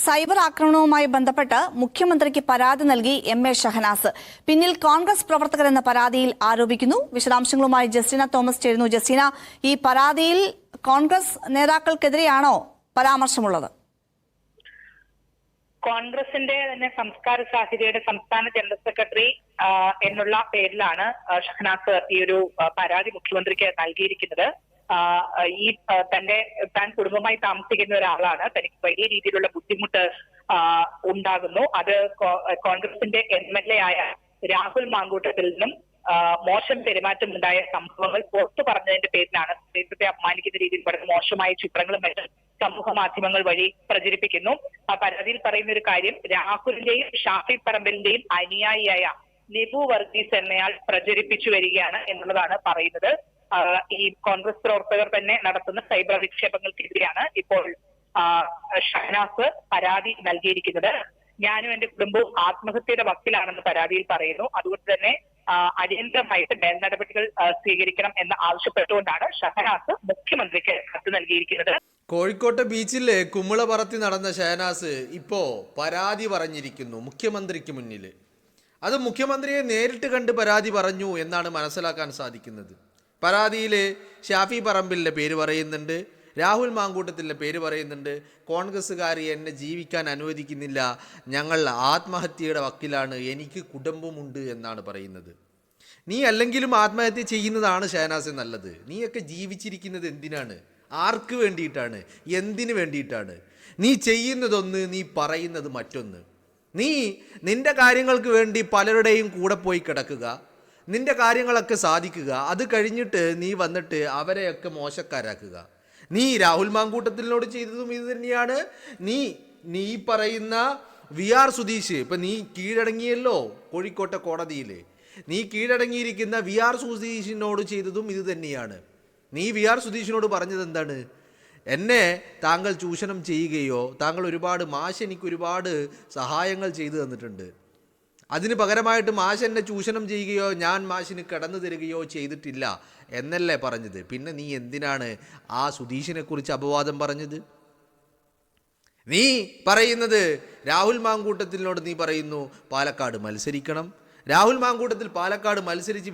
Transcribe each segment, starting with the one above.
Cyber ആക്രമണവുമായി ബന്ധപ്പെട്ട് മുഖ്യമന്ത്രിക്ക് പരാതി നൽകി എം.എ. ഷഹനാസ്. പിന്നിൽ കോൺഗ്രസ് പ്രവർത്തകരെന്ന പരാതിയിൽ ആരോപിക്കുന്നു. വിശദാംശങ്ങളുമായി ജസ്റ്റിന തോമസ് ചേരുന്നു. ജസ്റ്റിന, ഈ പരാതിയിൽ കോൺഗ്രസ് നേതാക്കൾക്കെതിരെയാണോ പരാമർശമുള്ളത്? കോൺഗ്രസിന്റെ തന്നെ സംസ്കാര സാഹിത്യയുടെ സംസ്ഥാന ജനറൽ സെക്രട്ടറി എന്നുള്ള പേരിലാണ് ഷഹനാസ് ഈ ഒരു പരാതി മുഖ്യമന്ത്രിക്ക് നൽകിയിരിക്കുന്നത്. ഈ താൻ കുടുംബമായി താമസിക്കുന്ന ഒരാളാണ്. തനിക്ക് വലിയ രീതിയിലുള്ള ബുദ്ധിമുട്ട് ഉണ്ടാകുന്നു. അത് കോൺഗ്രസിന്റെ MLA ആയ രാഹുൽ മാങ്കൂട്ടത്തിൽ നിന്നും മോശം പെരുമാറ്റം ഉണ്ടായ സംഭവങ്ങൾ പുറത്തു പറഞ്ഞതിന്റെ പേരിലാണ് സ്ത്രീത്വത്തെ അപമാനിക്കുന്ന രീതിയിൽ വളരെ മോശമായ ചിത്രങ്ങളും മറ്റും സമൂഹ മാധ്യമങ്ങൾ വഴി പ്രചരിപ്പിക്കുന്നു. ആ പരാതിയിൽ പറയുന്ന ഒരു കാര്യം, രാഹുലിന്റെയും ഷാഫി പറമ്പലിന്റെയും അനുയായിയായ നിബു വർഗീസ് എന്നയാൾ പ്രചരിപ്പിച്ചു വരികയാണ് എന്നുള്ളതാണ് പറയുന്നത്. ഈ കോൺഗ്രസ് പ്രവർത്തകർ തന്നെ നടത്തുന്ന സൈബർ അധിക്ഷേപങ്ങൾക്കെതിരെയാണ് ഇപ്പോൾ ഷഹനാസ് പരാതി നൽകിയിരിക്കുന്നത്. ഞാനും എന്റെ കുടുംബവും ആത്മഹത്യയുടെ വക്കിലാണെന്ന് പരാതിയിൽ പറയുന്നു. അതുകൊണ്ട് തന്നെ അടിയന്തരമായിട്ട് മേൽ നടപടികൾ സ്വീകരിക്കണം എന്ന് ആവശ്യപ്പെട്ടുകൊണ്ടാണ് ഷഹനാസ് മുഖ്യമന്ത്രിക്ക് കത്ത് നൽകിയിരിക്കുന്നത്. കോഴിക്കോട്ടെ ബീച്ചിലെ കുമിള പറത്തി നടന്ന ഷഹനാസ് ഇപ്പോ പരാതി പറഞ്ഞിരിക്കുന്നു മുഖ്യമന്ത്രിക്ക് മുന്നിൽ. അത് മുഖ്യമന്ത്രിയെ നേരിട്ട് കണ്ട് പരാതി പറഞ്ഞു എന്നാണ് മനസ്സിലാക്കാൻ സാധിക്കുന്നത്. പരാതിയിൽ ഷാഫി പറമ്പിലിൻ്റെ പേര് പറയുന്നുണ്ട്, രാഹുൽ മാങ്കൂട്ടത്തിൻ്റെ പേര് പറയുന്നുണ്ട്. കോൺഗ്രസ്സുകാർ എന്നെ ജീവിക്കാൻ അനുവദിക്കുന്നില്ല, ഞങ്ങൾ ആത്മഹത്യയുടെ വക്കിലാണ്, എനിക്ക് കുടുംബമുണ്ട് എന്നാണ് പറയുന്നത്. നീ അല്ലെങ്കിലും ആത്മഹത്യ ചെയ്യുന്നതാണ് ഷഹനാസ് നല്ലത്. നീയൊക്കെ ജീവിച്ചിരിക്കുന്നത് എന്തിനാണ്? ആർക്ക് വേണ്ടിയിട്ടാണ്? എന്തിനു വേണ്ടിയിട്ടാണ്? നീ ചെയ്യുന്നതൊന്ന്, നീ പറയുന്നത് മറ്റൊന്ന്. നീ നിന്റെ കാര്യങ്ങൾക്ക് വേണ്ടി പലരുടെയും കൂടെ പോയി കിടക്കുക, നിന്റെ കാര്യങ്ങളൊക്കെ സാധിക്കുക, അത് കഴിഞ്ഞിട്ട് നീ വന്നിട്ട് അവരെയൊക്കെ മോശക്കാരാക്കുക. നീ രാഹുൽ മാങ്കൂട്ടത്തിനോട് ചെയ്തതും ഇത് തന്നെയാണ്. നീ പറയുന്ന VR സുധീഷ്, ഇപ്പം നീ കീഴടങ്ങിയല്ലോ കോഴിക്കോട്ടെ കോടതിയിൽ. നീ കീഴടങ്ങിയിരിക്കുന്ന VR സുധീഷിനോട് ചെയ്തതും ഇത് തന്നെയാണ്. നീ VR സുധീഷിനോട് പറഞ്ഞത് എന്താണ്? എന്നെ താങ്കൾ ചൂഷണം ചെയ്യുകയോ, താങ്കൾ എനിക്ക് ഒരുപാട് സഹായങ്ങൾ ചെയ്തു തന്നിട്ടുണ്ട്, അതിന് പകരമായിട്ട് മാഷ് എന്നെ ചൂഷണം ചെയ്യുകയോ ഞാൻ മാഷിന് കടന്നു തരികയോ ചെയ്തിട്ടില്ല എന്നല്ലേ പറഞ്ഞത്. പിന്നെ നീ എന്തിനാണ് ആ സുധീഷിനെ കുറിച്ച് അപവാദം പറഞ്ഞത്? നീ പറയുന്നത് രാഹുൽ മാങ്കൂട്ടത്തിനോട് നീ പറയുന്നു പാലക്കാട് മത്സരിക്കണം. രാഹുൽ മാങ്കൂട്ടത്തിൽ പാലക്കാട് മത്സരിച്ച്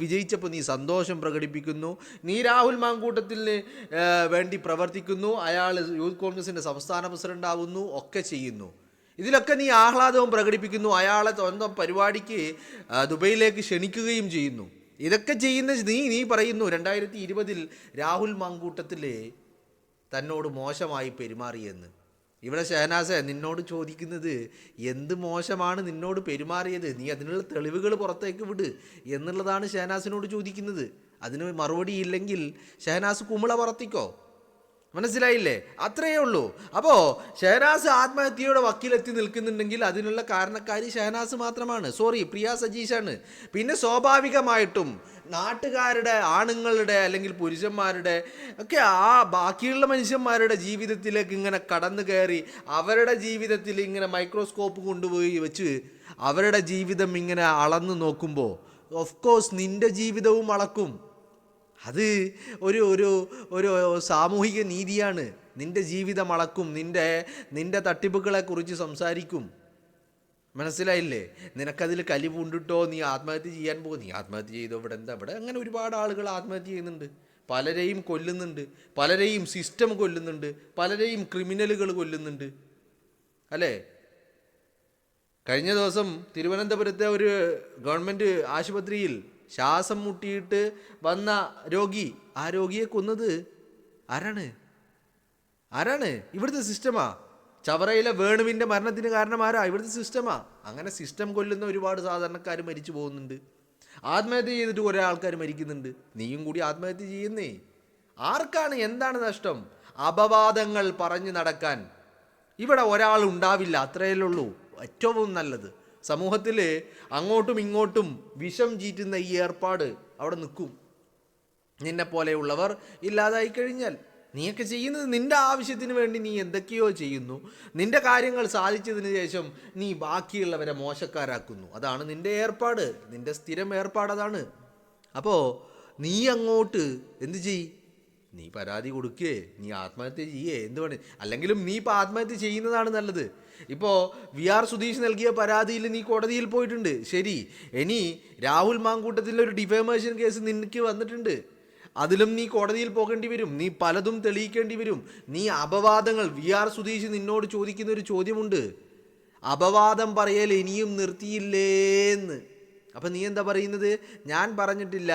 വിജയിച്ചപ്പോൾ നീ സന്തോഷം പ്രകടിപ്പിക്കുന്നു. നീ രാഹുൽ മാങ്കൂട്ടത്തിന് വേണ്ടി പ്രവർത്തിക്കുന്നു, അയാൾ യൂത്ത് കോൺഗ്രസിൻ്റെ സംസ്ഥാന പ്രസിഡന്റ് ആവുന്നു, ഒക്കെ ചെയ്യുന്നു. ഇതിലൊക്കെ നീ ആഹ്ലാദവും പ്രകടിപ്പിക്കുന്നു. അയാളെ സ്വന്തം പരിപാടിക്ക് ദുബൈയിലേക്ക് ക്ഷണിക്കുകയും ചെയ്യുന്നു. ഇതൊക്കെ ചെയ്യുന്ന നീ പറയുന്നു 2020 രാഹുൽ മാങ്കൂട്ടത്തിലെ തന്നോട് മോശമായി പെരുമാറിയെന്ന്. ഇവിടെ ഷഹനാസെ നിന്നോട് ചോദിക്കുന്നത്, എന്ത് മോശമാണ് നിന്നോട് പെരുമാറിയത്? നീ അതിനുള്ള തെളിവുകൾ പുറത്തേക്ക് വിട് എന്നുള്ളതാണ് ഷഹനാസിനോട് ചോദിക്കുന്നത്. അതിന് മറുപടി ഇല്ലെങ്കിൽ ഷഹനാസ് കുമിള പറത്തിക്കോ. മനസ്സിലായില്ലേ? അത്രയേ ഉള്ളൂ. അപ്പോൾ ഷഹനാസ് ആത്മഹത്യയുടെ വക്കീലെത്തി നിൽക്കുന്നുണ്ടെങ്കിൽ അതിനുള്ള കാരണക്കാരി ഷഹനാസ് മാത്രമാണ്. പ്രിയ സജീഷാണ്. പിന്നെ സ്വാഭാവികമായിട്ടും നാട്ടുകാരുടെ, ആണുങ്ങളുടെ അല്ലെങ്കിൽ പുരുഷന്മാരുടെ ഒക്കെ ബാക്കിയുള്ള മനുഷ്യന്മാരുടെ ജീവിതത്തിലേക്ക് ഇങ്ങനെ കടന്നു കയറി അവരുടെ ജീവിതത്തിൽ ഇങ്ങനെ മൈക്രോസ്കോപ്പ് കൊണ്ടുപോയി വെച്ച് അവരുടെ ജീവിതം ഇങ്ങനെ അളന്നു നോക്കുമ്പോൾ ഓഫ് കോഴ്സ് നിൻ്റെ ജീവിതവും അളക്കും. അത് ഒരു സാമൂഹിക നീതിയാണ്. നിൻ്റെ ജീവിതം അളക്കും, നിൻ്റെ തട്ടിപ്പുകളെക്കുറിച്ച് സംസാരിക്കും. മനസ്സിലായില്ലേ? നിനക്കതിൽ കലി പൂണ്ടിട്ടോ നീ ആത്മഹത്യ ചെയ്യാൻ പോകും. നീ ആത്മഹത്യ ചെയ്തോ, ഇവിടെ അങ്ങനെ ഒരുപാട് ആളുകൾ ആത്മഹത്യ ചെയ്യുന്നുണ്ട്, പലരെയും കൊല്ലുന്നുണ്ട്, പലരെയും സിസ്റ്റം കൊല്ലുന്നുണ്ട്, പലരെയും ക്രിമിനലുകൾ കൊല്ലുന്നുണ്ട്, അല്ലേ? കഴിഞ്ഞ ദിവസം തിരുവനന്തപുരത്തെ ഒരു ഗവൺമെൻറ് ആശുപത്രിയിൽ ശ്വാസം മുട്ടിയിട്ട് വന്ന രോഗി, ആ രോഗിയെ കൊന്നത് ആരാണ്? ഇവിടുത്തെ സിസ്റ്റമാ. ചവറയിലെ വേണുവിൻ്റെ മരണത്തിന് കാരണം ആരാ? ഇവിടുത്തെ സിസ്റ്റമാ. അങ്ങനെ സിസ്റ്റം കൊല്ലുന്ന ഒരുപാട് സാധാരണക്കാർ മരിച്ചു പോകുന്നുണ്ട്. ആത്മഹത്യ ചെയ്തിട്ട് കുറേ ആൾക്കാർ മരിക്കുന്നുണ്ട്. നീയും കൂടി ആത്മഹത്യ ചെയ്യുന്നേ. ആർക്കാണ് എന്താണ് നഷ്ടം? അപവാദങ്ങൾ പറഞ്ഞു നടക്കാൻ ഇവിടെ ഒരാളുണ്ടാവില്ല, അത്രയേ ഉള്ളൂ. ഏറ്റവും നല്ലത് സമൂഹത്തിൽ അങ്ങോട്ടും ഇങ്ങോട്ടും വിഷം ചീറ്റുന്ന ഈ ഏർപ്പാട് അവിടെ നിൽക്കും. നിന്നെപ്പോലെയുള്ളവർ ഇല്ലാതായി കഴിഞ്ഞാൽ നീയൊക്കെ ചെയ്യുന്നത് നിൻ്റെ ആവശ്യത്തിന് വേണ്ടി നീ എന്തൊക്കെയോ ചെയ്യുന്നു. നിൻ്റെ കാര്യങ്ങൾ സാധിച്ചതിന് ശേഷം നീ ബാക്കിയുള്ളവരെ മോശക്കാരാക്കുന്നു. അതാണ് നിൻ്റെ ഏർപ്പാട്, നിൻ്റെ സ്ഥിരം ഏർപ്പാട് അതാണ്. അപ്പോൾ നീ അങ്ങോട്ട് എന്ത് ചെയ്യ്? നീ പരാതി കൊടുക്കേ, നീ ആത്മഹത്യ ചെയ്യേ, എന്ത് വേണേ, അല്ലെങ്കിലും നീ ഇപ്പോൾ ആത്മഹത്യ ചെയ്യുന്നതാണ് നല്ലത്. ഇപ്പോൾ VR സുധീഷ് നൽകിയ പരാതിയിൽ നീ കോടതിയിൽ പോയിട്ടുണ്ട്, ശരി. ഇനി രാഹുൽ മാങ്കൂട്ടത്തിൻ്റെ ഒരു ഡിഫേമേഷൻ കേസ് നിനക്ക് വന്നിട്ടുണ്ട്, അതിലും നീ കോടതിയിൽ പോകേണ്ടി വരും, നീ പലതും തെളിയിക്കേണ്ടി വരും. നീ അപവാദങ്ങൾ, VR സുധീഷ് നിന്നോട് ചോദിക്കുന്ന ഒരു ചോദ്യമുണ്ട്, അപവാദം പറയൽ ഇനിയും നിർത്തിയില്ലേന്ന്. അപ്പം നീ എന്താ പറയുന്നത്? ഞാൻ പറഞ്ഞിട്ടില്ല,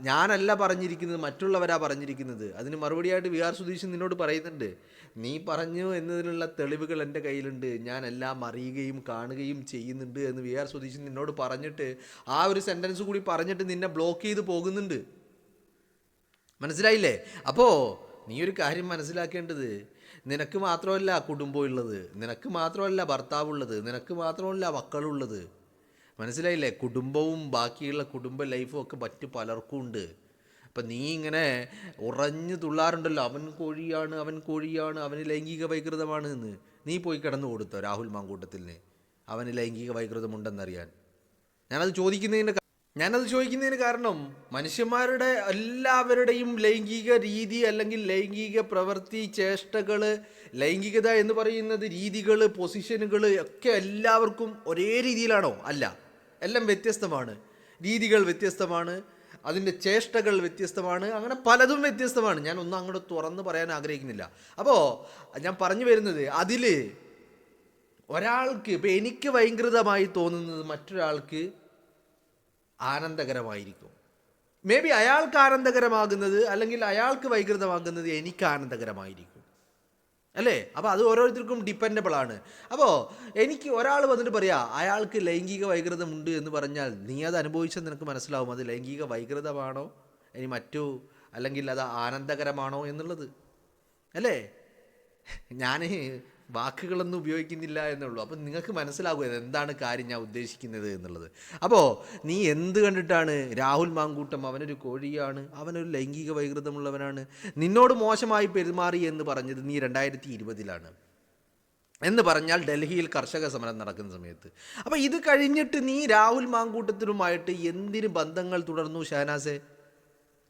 ഞാനല്ല പറഞ്ഞിരിക്കുന്നത്, മറ്റുള്ളവരാ പറഞ്ഞിരിക്കുന്നത്. അതിന് മറുപടിയായിട്ട് VR സുധീഷ് നിന്നോട് പറയുന്നുണ്ട്, നീ പറഞ്ഞു എന്നതിനുള്ള തെളിവുകൾ എൻ്റെ കയ്യിലുണ്ട്, ഞാൻ എല്ലാം അറിയുകയും കാണുകയും ചെയ്യുന്നുണ്ട് എന്ന് VR സുധീഷ് നിന്നോട് പറഞ്ഞിട്ട് ആ ഒരു സെൻറ്റൻസ് കൂടി പറഞ്ഞിട്ട് നിന്നെ ബ്ലോക്ക് ചെയ്ത് പോകുന്നുണ്ട്. മനസ്സിലായില്ലേ? അപ്പോൾ നീ ഒരു കാര്യം മനസ്സിലാക്കേണ്ടത്, നിനക്ക് മാത്രമല്ല കുടുംബം ഉള്ളത്, നിനക്ക് മാത്രമല്ല ഭർത്താവുള്ളത്, നിനക്ക് മാത്രമല്ല മക്കളുള്ളത്. മനസ്സിലായില്ലേ? കുടുംബവും ബാക്കിയുള്ള കുടുംബ ലൈഫും ഒക്കെ മറ്റു പലർക്കും ഉണ്ട്. അപ്പം നീ ഇങ്ങനെ ഉറഞ്ഞു തുള്ളാറുണ്ടല്ലോ, അവൻ കോഴിയാണ്, അവൻ കോഴിയാണ്, അവന് ലൈംഗിക വൈകൃതമാണ് എന്ന്. നീ പോയി കിടന്നു കൊടുത്തോ രാഹുൽ മാങ്കൂട്ടത്തിന് അവന് ലൈംഗിക വൈകൃതമുണ്ടെന്നറിയാൻ? ഞാനത് ചോദിക്കുന്നതിന് കാരണം മനുഷ്യന്മാരുടെ എല്ലാവരുടെയും ലൈംഗിക രീതി അല്ലെങ്കിൽ ലൈംഗിക പ്രവൃത്തി, ചേഷ്ടകൾ, ലൈംഗികത എന്ന് പറയുന്നത് രീതികൾ, പൊസിഷനുകൾ ഒക്കെ എല്ലാവർക്കും ഒരേ രീതിയിലാണോ? അല്ല, എല്ലാം വ്യത്യസ്തമാണ്. രീതികൾ വ്യത്യസ്തമാണ്, അതിൻ്റെ ചേഷ്ടകൾ വ്യത്യസ്തമാണ്, അങ്ങനെ പലതും വ്യത്യസ്തമാണ്. ഞാൻ ഒന്നും അങ്ങോട്ട് തുറന്ന് പറയാൻ ആഗ്രഹിക്കുന്നില്ല. അപ്പോൾ ഞാൻ പറഞ്ഞു വരുന്നത്, അതിൽ ഒരാൾക്ക്, ഇപ്പം എനിക്ക് വൈകൃതമായി തോന്നുന്നത് മറ്റൊരാൾക്ക് ആനന്ദകരമായിരിക്കും. മേ ബി അയാൾക്ക് ആനന്ദകരമാകുന്നത് അല്ലെങ്കിൽ അയാൾക്ക് വൈകൃതമാകുന്നത് എനിക്ക് ആനന്ദകരമായിരിക്കും, അല്ലേ? അപ്പോൾ അത് ഓരോരുത്തർക്കും ഡിപ്പെൻഡബിൾ ആണ്. അപ്പോൾ എനിക്ക് ഒരാൾ വന്നിട്ട് പറയാം അയാൾക്ക് ലൈംഗിക വൈകൃതമുണ്ട് എന്ന് പറഞ്ഞാൽ നീ അത് അനുഭവിച്ചാൽ നിനക്ക് മനസ്സിലാവും അത് ലൈംഗിക വൈകൃതമാണോ ഇനി മറ്റു അല്ലെങ്കിൽ അത് ആനന്ദകരമാണോ എന്നുള്ളത്, അല്ലേ? ഞാൻ വാക്കുകളൊന്നും ഉപയോഗിക്കുന്നില്ല എന്നുള്ളൂ. അപ്പം നിങ്ങൾക്ക് മനസ്സിലാകും എന്താണ് കാര്യം ഞാൻ ഉദ്ദേശിക്കുന്നത് എന്നുള്ളത്. അപ്പോൾ നീ എന്ത് കണ്ടിട്ടാണ് രാഹുൽ മാങ്കൂട്ടം അവനൊരു കോഴിയാണ്, അവനൊരു ലൈംഗിക വൈകൃതമുള്ളവനാണ്, നിന്നോട് മോശമായി പെരുമാറി എന്ന് പറഞ്ഞത് നീ 2020 എന്ന് പറഞ്ഞാൽ ഡൽഹിയിൽ കർഷക സമരം നടക്കുന്ന സമയത്ത്. അപ്പോൾ ഇത് കഴിഞ്ഞിട്ട് നീ രാഹുൽ മാങ്കൂട്ടത്തിനുമായിട്ട് എന്തിന് ബന്ധങ്ങൾ തുടർന്നു ഷഹനാസെ?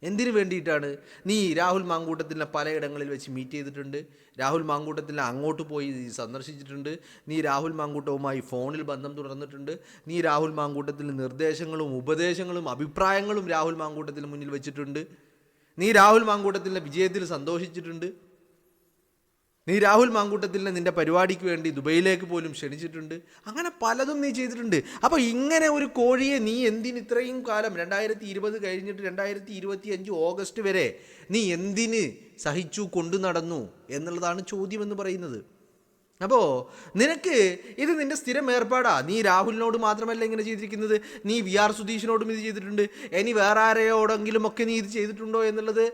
എന്തിനു വേണ്ടിയിട്ടാണ്? നീ രാഹുൽ മാങ്കൂട്ടത്തിനെ പലയിടങ്ങളിൽ വെച്ച് മീറ്റ് ചെയ്തിട്ടുണ്ട്, രാഹുൽ മാങ്കൂട്ടത്തിനെ അങ്ങോട്ട് പോയി സന്ദർശിച്ചിട്ടുണ്ട്, നീ രാഹുൽ മാങ്കൂട്ടവുമായി ഫോണിൽ ബന്ധം തുടർന്നിട്ടുണ്ട്, നീ രാഹുൽ മാങ്കൂട്ടത്തിൻ്റെ നിർദ്ദേശങ്ങളും ഉപദേശങ്ങളും അഭിപ്രായങ്ങളും രാഹുൽ മാങ്കൂട്ടത്തിന് മുന്നിൽ വെച്ചിട്ടുണ്ട്, നീ രാഹുൽ മാങ്കൂട്ടത്തിൻ്റെ വിജയത്തിൽ സന്തോഷിച്ചിട്ടുണ്ട്, നീ രാഹുൽ മാങ്കൂട്ടത്തിനെ നിൻ്റെ പരിപാടിക്ക് വേണ്ടി ദുബൈയിലേക്ക് പോലും ക്ഷണിച്ചിട്ടുണ്ട്, അങ്ങനെ പലതും നീ ചെയ്തിട്ടുണ്ട്. അപ്പോൾ ഇങ്ങനെ ഒരു കോഴിയെ നീ എന്തിന് ഇത്രയും കാലം 2020 കഴിഞ്ഞിട്ട് 2025 ഓഗസ്റ്റ് വരെ നീ എന്തിന് സഹിച്ചു കൊണ്ടു നടന്നു എന്നുള്ളതാണ് ചോദ്യമെന്ന് പറയുന്നത്. അപ്പോൾ നിനക്ക് ഇത് നിൻ്റെ സ്ഥിരം ഏർപ്പാടാ. നീ രാഹുലിനോട് മാത്രമല്ല ഇങ്ങനെ ചെയ്തിരിക്കുന്നത്, നീ VR സുധീഷിനോടും ഇത് ചെയ്തിട്ടുണ്ട്, ഇനി വേറെ ആരെയോടെങ്കിലും ഒക്കെ നീ ഇത് ചെയ്തിട്ടുണ്ടോ എന്നുള്ളത്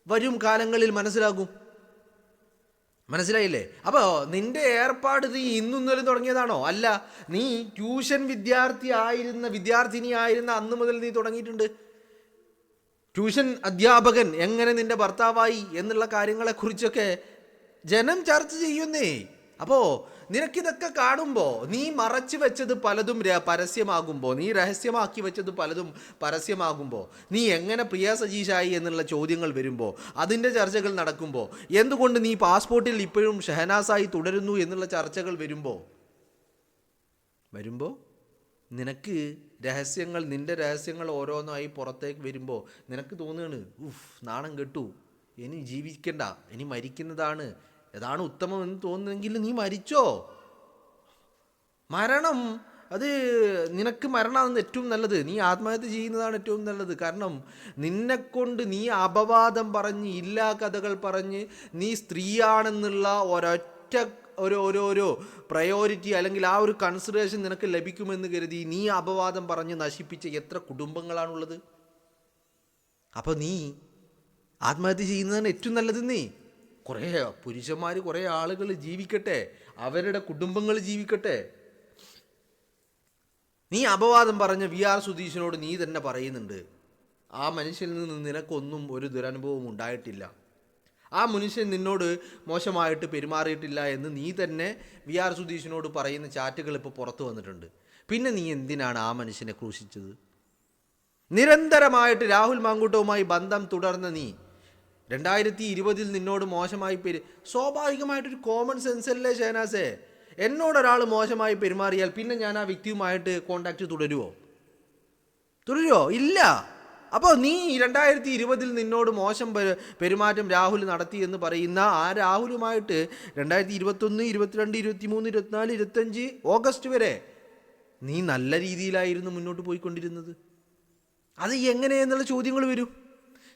വരും കാലങ്ങളിൽ മനസ്സിലാകും. മനസ്സിലായില്ലേ? അപ്പോൾ നിന്റെ ഏർപ്പാട് നീ ഇന്നൊന്നും തുടങ്ങിയതാണോ? അല്ല, നീ ട്യൂഷൻ വിദ്യാർത്ഥിനിയായിരുന്ന അന്ന് മുതൽ നീ തുടങ്ങിയിട്ടുണ്ട്. ട്യൂഷൻ അധ്യാപകൻ എങ്ങനെ നിന്റെ ഭർത്താവായി എന്നുള്ള കാര്യങ്ങളെക്കുറിച്ചൊക്കെ ജനം ചർച്ച ചെയ്യുന്നേ. അപ്പോൾ നിനക്കിതൊക്കെ കാണുമ്പോൾ നീ മറച്ചു വെച്ചത് പലതും പരസ്യമാകുമ്പോൾ, നീ രഹസ്യമാക്കി വെച്ചത് പലതും പരസ്യമാകുമ്പോൾ, നീ എങ്ങനെ പ്രിയ സജീഷായി എന്നുള്ള ചോദ്യങ്ങൾ വരുമ്പോൾ, അതിൻ്റെ ചർച്ചകൾ നടക്കുമ്പോൾ, എന്തുകൊണ്ട് നീ പാസ്പോർട്ടിൽ ഇപ്പോഴും ഷഹനാസായി തുടരുന്നു എന്നുള്ള ചർച്ചകൾ വരുമ്പോൾ നിനക്ക് നിൻ്റെ രഹസ്യങ്ങൾ ഓരോന്നായി പുറത്തേക്ക് വരുമ്പോൾ നിനക്ക് തോന്നുകയാണ്, നാണം കെട്ടു, ഇനി ജീവിക്കണ്ട, ഇനി മരിക്കുന്നതാണ് അതാണ് ഉത്തമം എന്ന് തോന്നുന്നെങ്കിൽ നീ മരിച്ചോ. മരണം അത് നിനക്ക് മരണമാണ് ഏറ്റവും നല്ലത്, നീ ആത്മഹത്യ ചെയ്യുന്നതാണ് ഏറ്റവും നല്ലത്. കാരണം നിന്നെക്കൊണ്ട് നീ അപവാദം പറഞ്ഞ് ഇല്ലാ കഥകൾ പറഞ്ഞ് നീ സ്ത്രീയാണെന്നുള്ള ഒരൊറ്റ ഒരു പ്രയോറിറ്റി അല്ലെങ്കിൽ ആ ഒരു കൺസിഡറേഷൻ നിനക്ക് ലഭിക്കുമെന്ന് കരുതി നീ അപവാദം പറഞ്ഞ് നശിപ്പിച്ച എത്ര കുടുംബങ്ങളാണുള്ളത്. അപ്പോൾ നീ ആത്മഹത്യ ചെയ്യുന്നതാണ് ഏറ്റവും നല്ലത്. നീ കുറേ പുരുഷന്മാർ, കുറേ ആളുകൾ ജീവിക്കട്ടെ, അവരുടെ കുടുംബങ്ങൾ ജീവിക്കട്ടെ. നീ അപവാദം പറഞ്ഞ VR സുധീഷിനോട് നീ തന്നെ പറയുന്നുണ്ട് ആ മനുഷ്യനിൽ നിന്ന് നിനക്കൊന്നും ഒരു ദുരനുഭവം ഉണ്ടായിട്ടില്ല, ആ മനുഷ്യൻ നിന്നോട് മോശമായിട്ട് പെരുമാറിയിട്ടില്ല എന്ന് നീ തന്നെ VR സുധീഷിനോട് പറയുന്ന ചാറ്റുകൾ ഇപ്പോൾ പുറത്തു വന്നിട്ടുണ്ട്. പിന്നെ നീ എന്തിനാണ് ആ മനുഷ്യനെ ക്രൂശിച്ചത്? നിരന്തരമായിട്ട് രാഹുൽ മാങ്കൂട്ടവുമായി ബന്ധം തുടർന്ന നീ 2020 നിന്നോട് മോശമായി സ്വാഭാവികമായിട്ടൊരു കോമൺ സെൻസ് അല്ലേ ഷഹനാസേ? എന്നോടൊരാൾ മോശമായി പെരുമാറിയാൽ പിന്നെ ഞാൻ ആ വ്യക്തിയുമായിട്ട് കോണ്ടാക്ട് തുടരുമോ? ഇല്ല. അപ്പോൾ നീ 2020 നിന്നോട് മോശം പെരുമാറ്റം രാഹുൽ നടത്തി എന്ന് പറയുന്ന ആ രാഹുലുമായിട്ട് 2021, 22, 23, 24, 25 ഓഗസ്റ്റ് വരെ നീ നല്ല രീതിയിലായിരുന്നു മുന്നോട്ട് പോയിക്കൊണ്ടിരുന്നത്. അത് എങ്ങനെയെന്നുള്ള ചോദ്യങ്ങൾ വരും.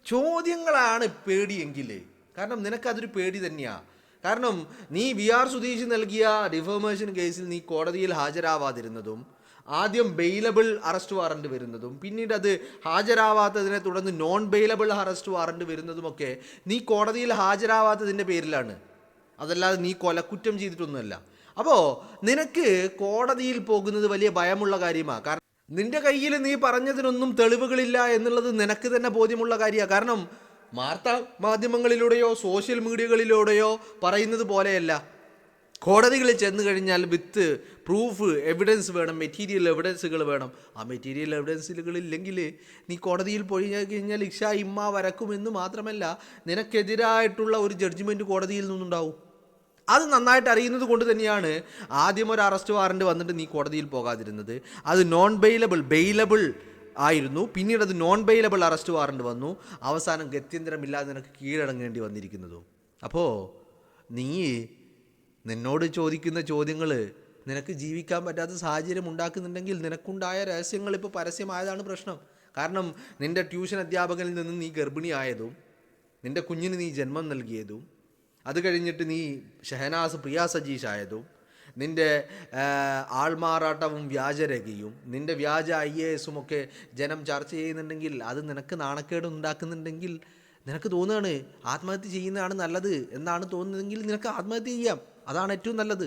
ചോദ്യങ്ങളാണ് പേടിയെങ്കിൽ, കാരണം നിനക്കതൊരു പേടി തന്നെയാണ്. കാരണം നീ VR സുധീഷ് നൽകിയ ഡിഫോമേഷൻ കേസിൽ നീ കോടതിയിൽ ഹാജരാവാതിരുന്നതും, ആദ്യം ബെയിലബിൾ അറസ്റ്റ് വാറണ്ട് വരുന്നതും, പിന്നീട് അത് ഹാജരാവാത്തതിനെ തുടർന്ന് നോൺ ബെയിലബിൾ അറസ്റ്റ് വാറണ്ട് വരുന്നതുമൊക്കെ നീ കോടതിയിൽ ഹാജരാവാത്തതിൻ്റെ പേരിലാണ്. അതല്ലാതെ നീ കൊലക്കുറ്റം ചെയ്തിട്ടൊന്നുമല്ല. അപ്പോൾ നിനക്ക് കോടതിയിൽ പോകുന്നത് വലിയ ഭയമുള്ള കാര്യമാണ്. കാരണം നിന്റെ കയ്യിൽ നീ പറഞ്ഞതിനൊന്നും തെളിവുകളില്ല എന്നുള്ളത് നിനക്ക് തന്നെ ബോധ്യമുള്ള കാര്യമാണ്. കാരണം വാർത്താ മാധ്യമങ്ങളിലൂടെയോ സോഷ്യൽ മീഡിയകളിലൂടെയോ പറയുന്നത് പോലെയല്ല. കോടതികളിൽ ചെന്ന് കഴിഞ്ഞാൽ വിത്ത് പ്രൂഫ് എവിഡൻസ് വേണം, മെറ്റീരിയൽ എവിഡൻസുകൾ വേണം. ആ മെറ്റീരിയൽ എവിഡൻസുകളില്ലെങ്കിൽ നീ കോടതിയിൽ പോയി കഴിഞ്ഞാൽ ഇഷ ഇമ്മ വരക്കുമെന്ന് മാത്രമല്ല, നിനക്കെതിരായിട്ടുള്ള ഒരു ജഡ്ജ്മെൻറ്റ് കോടതിയിൽ നിന്നുണ്ടാവും. അത് നന്നായിട്ട് അറിയുന്നത് കൊണ്ട് തന്നെയാണ് ആദ്യം ഒരു അറസ്റ്റ് വാറണ്ട് വന്നിട്ട് നീ കോടതിയിൽ പോകാതിരുന്നത്. അത് നോൺ ബെയിലബിൾ ആയിരുന്നു. പിന്നീട് അത് നോൺ ബെയിലബിൾ അറസ്റ്റ് വാറണ്ട് വന്നു. അവസാനം ഗത്യന്തരമില്ലാതെ നിനക്ക് കീഴടങ്ങേണ്ടി വന്നിരിക്കുന്നതും. അപ്പോൾ നിന്നോട് ചോദിക്കുന്ന ചോദ്യങ്ങൾ നിനക്ക് ജീവിക്കാൻ പറ്റാത്ത സാഹചര്യം ഉണ്ടാക്കുന്നുണ്ടെങ്കിൽ നിനക്കുണ്ടായ രഹസ്യങ്ങൾ ഇപ്പോൾ പരസ്യമായതാണ് പ്രശ്നം. കാരണം നിൻ്റെ ട്യൂഷൻ അധ്യാപകനിൽ നിന്ന് നീ ഗർഭിണിയായതും, നിൻ്റെ കുഞ്ഞിന് നീ ജന്മം നൽകിയതും, അത് കഴിഞ്ഞിട്ട് നീ ഷഹനാസ് പ്രിയ സജീഷ് ആയതും, നിൻ്റെ ആൾമാറാട്ടവും വ്യാജരേഖയും, നിൻ്റെ വ്യാജ IAS ഒക്കെ ജനം ചർച്ച ചെയ്യുന്നുണ്ടെങ്കിൽ, അത് നിനക്ക് നാണക്കേട് ഉണ്ടാക്കുന്നുണ്ടെങ്കിൽ, നിനക്ക് തോന്നുകയാണ് ആത്മഹത്യ ചെയ്യുന്നതാണ് നല്ലത് എന്നാണ് തോന്നുന്നതെങ്കിൽ നിനക്ക് ആത്മഹത്യ ചെയ്യാം. അതാണ് ഏറ്റവും നല്ലത്.